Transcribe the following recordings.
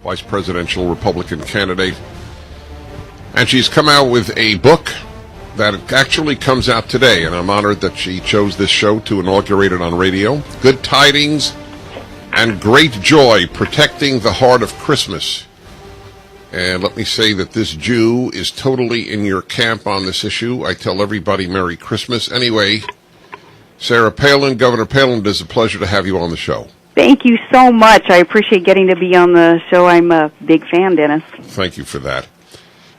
vice presidential Republican candidate. And she's come out with a book that actually comes out today, and I'm honored that she chose this show to inaugurate it on radio. Good Tidings and Great Joy, Protecting the Heart of Christmas. And let me say that this Jew is totally in your camp on this issue. I tell everybody Merry Christmas. Anyway, Sarah Palin, Governor Palin, it is a pleasure to have you on the show. Thank you so much. I appreciate getting to be on the show. I'm a big fan, Dennis. Thank you for that.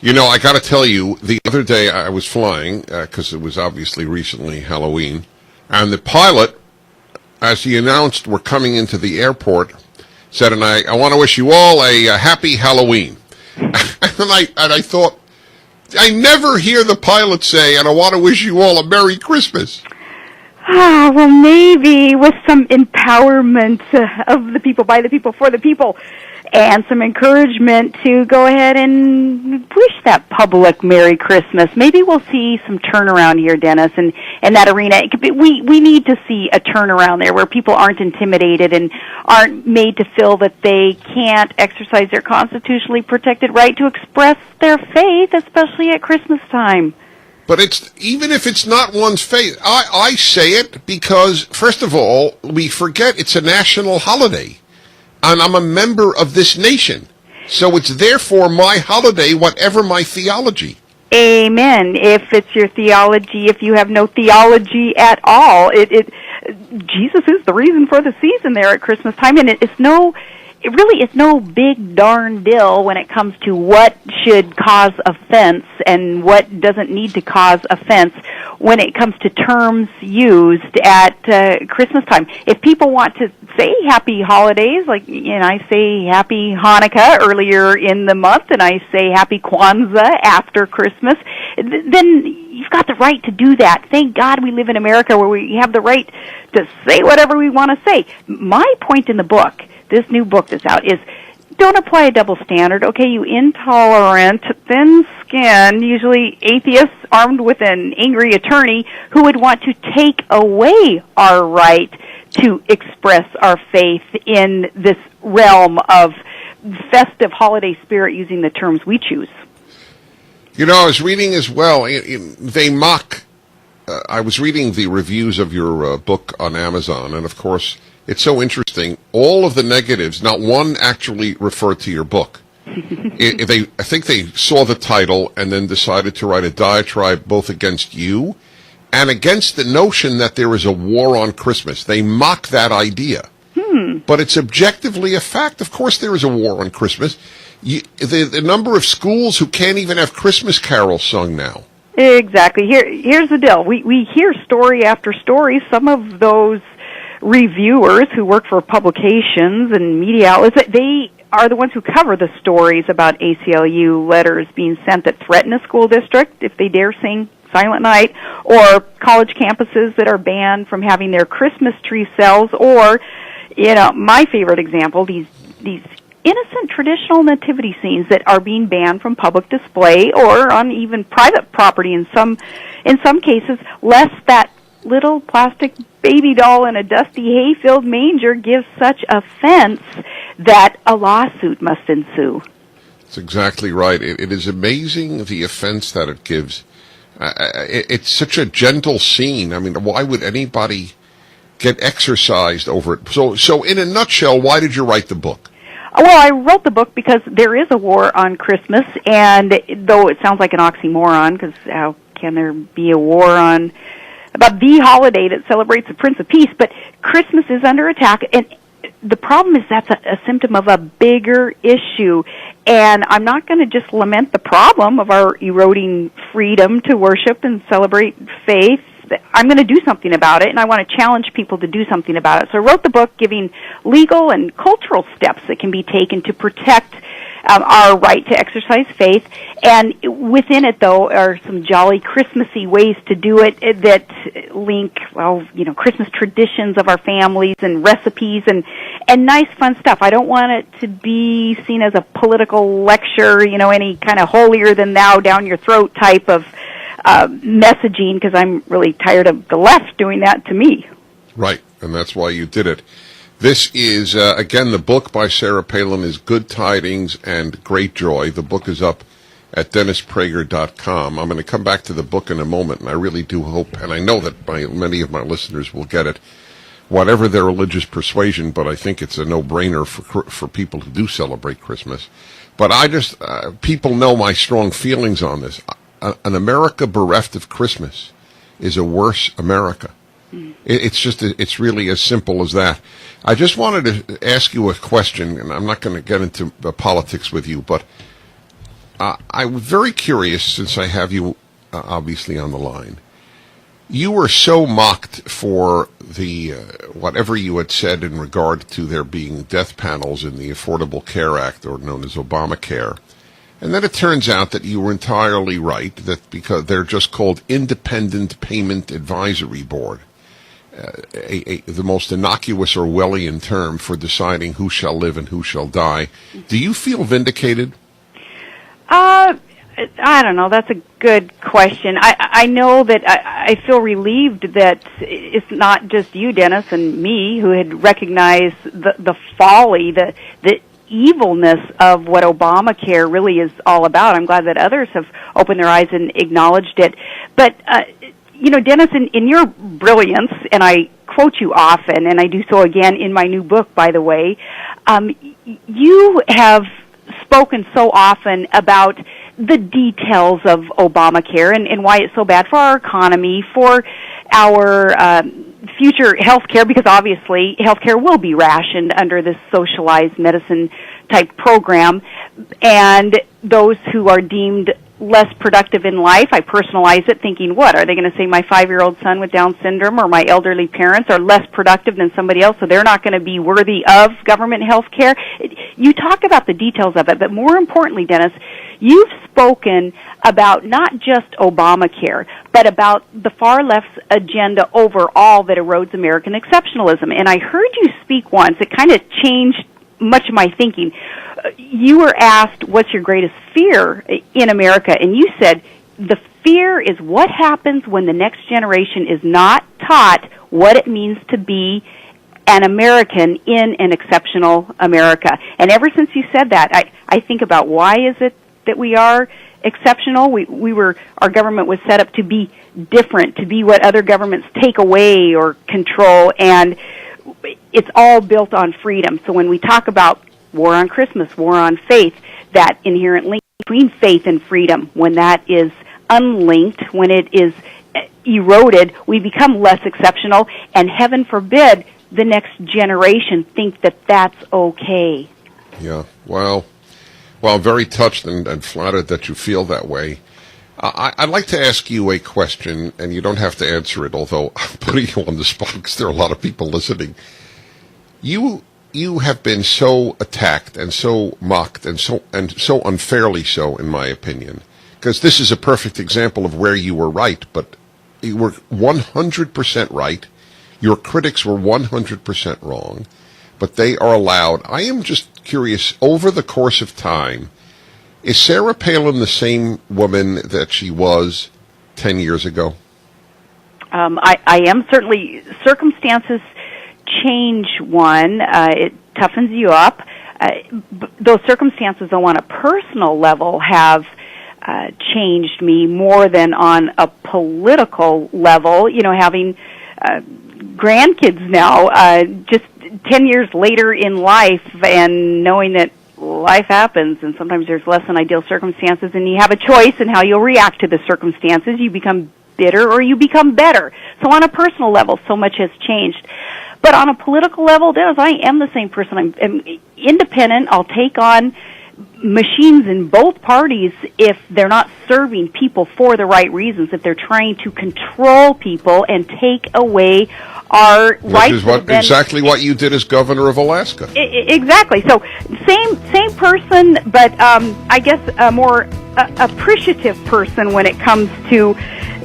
You know, I got to tell you, the other day I was flying, because it was obviously recently Halloween, and the pilot, as he announced we're coming into the airport, said, and I want to wish you all a happy Halloween. and I thought, I never hear the pilot say, and I want to wish you all a Merry Christmas. Well, maybe with some empowerment of the people, by the people, for the people, and some encouragement to go ahead and wish that public Merry Christmas. Maybe we'll see some turnaround here, Dennis, in that arena. We need to see a turnaround there where people aren't intimidated and aren't made to feel that they can't exercise their constitutionally protected right to express their faith, especially at Christmas time. But it's even if it's not one's faith, I say it because, first of all, we forget it's a national holiday. And I'm a member of this nation. So it's therefore my holiday, whatever my theology. Amen. If it's your theology, if you have no theology at all, Jesus is the reason for the season there at Christmas time, and it really is no big darn deal when it comes to what should cause offense and what doesn't need to cause offense when it comes to terms used at Christmas time. If people want to say happy holidays, like, I say happy Hanukkah earlier in the month, and I say happy Kwanzaa after Christmas, then you've got the right to do that. Thank God we live in America where we have the right to say whatever we want to say. My point in the book, this new book that's out, is don't apply a double standard. Okay, you intolerant, thin-skinned, usually atheists armed with an angry attorney who would want to take away our right to express our faith in this realm of festive holiday spirit using the terms we choose. I was reading as well, they mock, I was reading the reviews of your book on Amazon, and of course, it's so interesting. All of the negatives, not one actually referred to your book. I think they saw the title and then decided to write a diatribe both against you and against the notion that there is a war on Christmas. They mock that idea. But it's objectively a fact. Of course there is a war on Christmas. The number of schools who can't even have Christmas carols sung now. Exactly. Here's the deal. We hear story after story. Some of those reviewers who work for publications and media outlets, they are the ones who cover the stories about ACLU letters being sent that threaten a school district if they dare sing Silent Night, or college campuses that are banned from having their Christmas tree sales, or, my favorite example, these innocent traditional nativity scenes that are being banned from public display or on even private property in some cases, lest that little plastic baby doll in a dusty hay-filled manger gives such offense that a lawsuit must ensue. That's exactly right. It is amazing the offense that it gives. It's such a gentle scene. I mean, why would anybody get exercised over it? So in a nutshell, why did you write the book? Well, I wrote the book because there is a war on Christmas, and though it sounds like an oxymoron, because how can there be a war on about the holiday that celebrates the Prince of Peace, but Christmas is under attack, and the problem is that's a symptom of a bigger issue, and I'm not going to just lament the problem of our eroding freedom to worship and celebrate faith. I'm going to do something about it, and I want to challenge people to do something about it. So I wrote the book giving legal and cultural steps that can be taken to protect our right to exercise faith, and within it, though, are some jolly Christmassy ways to do it that link, Christmas traditions of our families and recipes and nice, fun stuff. I don't want it to be seen as a political lecture, any kind of holier-than-thou, down-your-throat type of messaging, because I'm really tired of the left doing that to me. Right, and that's why you did it. This is, again, the book by Sarah Palin is Good Tidings and Great Joy. The book is up at DennisPrager.com. I'm going to come back to the book in a moment, and I really do hope, and I know that many of my listeners will get it, whatever their religious persuasion, but I think it's a no-brainer for people who do celebrate Christmas. But I just, people know my strong feelings on this. An America bereft of Christmas is a worse America. It's really as simple as that. I just wanted to ask you a question, and I'm not going to get into politics with you, but I'm very curious, since I have you obviously on the line. You were so mocked for the whatever you had said in regard to there being death panels in the Affordable Care Act, or known as Obamacare. And then it turns out that you were entirely right, that because they're just called Independent Payment Advisory Board, the most innocuous Orwellian term for deciding who shall live and who shall die. Do you feel vindicated? I don't know. That's a good question. I know that I feel relieved that it's not just you, Dennis, and me who had recognized the folly, the evilness of what Obamacare really is all about. I'm glad that others have opened their eyes and acknowledged it. But, Dennis, in your brilliance, and I quote you often, and I do so again in my new book, by the way, you have spoken so often about the details of Obamacare and why it's so bad for our economy, for our future health care, because obviously health care will be rationed under this socialized medicine type program, and those who are deemed less productive in life, I personalize it thinking, what, are they going to say my 5-year-old son with Down syndrome or my elderly parents are less productive than somebody else, so they're not going to be worthy of government health care? You talk about the details of it, but more importantly, Dennis, you've spoken about not just Obamacare, but about the far left's agenda overall that erodes American exceptionalism. And I heard you speak once, it kind of changed much of my thinking. You were asked, what's your greatest fear in America? And you said, the fear is what happens when the next generation is not taught what it means to be an American in an exceptional America. And ever since you said that, I think about why is it that we are exceptional? Our government was set up to be different, to be what other governments take away or control, and it's all built on freedom. So when we talk about war on Christmas, war on faith, that inherent link between faith and freedom, when that is unlinked, when it is eroded, we become less exceptional, and heaven forbid the next generation think that that's okay. Yeah, well, I'm very touched and flattered that you feel that way. I'd like to ask you a question, and you don't have to answer it, although I'm putting you on the spot because there are a lot of people listening. You have been so attacked and so mocked and so unfairly so, in my opinion, because this is a perfect example of where you were right, but you were 100% right. Your critics were 100% wrong, but they are allowed. I am just curious, over the course of time, is Sarah Palin the same woman that she was 10 years ago? I am. Certainly, circumstances change one. It toughens you up. Those circumstances, though, on a personal level have changed me more than on a political level. You know, having grandkids now, just 10 years later in life, and knowing that life happens and sometimes there's less than ideal circumstances, and you have a choice in how you'll react to the circumstances. You become bitter or you become better. So on a personal level, so much has changed. But on a political level, Dennis, I am the same person. I'm independent. I'll take on machines in both parties if they're not serving people for the right reasons, if they're trying to control people and take away our rights. Which is exactly what you did as governor of Alaska. Exactly. So same person, but I guess a more appreciative person when it comes to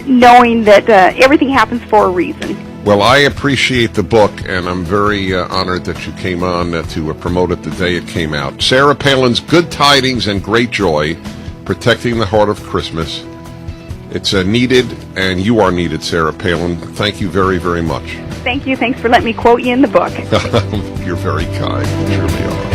knowing that everything happens for a reason. Well, I appreciate the book, and I'm very honored that you came on to promote it the day it came out. Sarah Palin's Good Tidings and Great Joy, Protecting the Heart of Christmas. It's needed, and you are needed, Sarah Palin. Thank you very, very much. Thank you. Thanks for letting me quote you in the book. You're very kind. You truly are.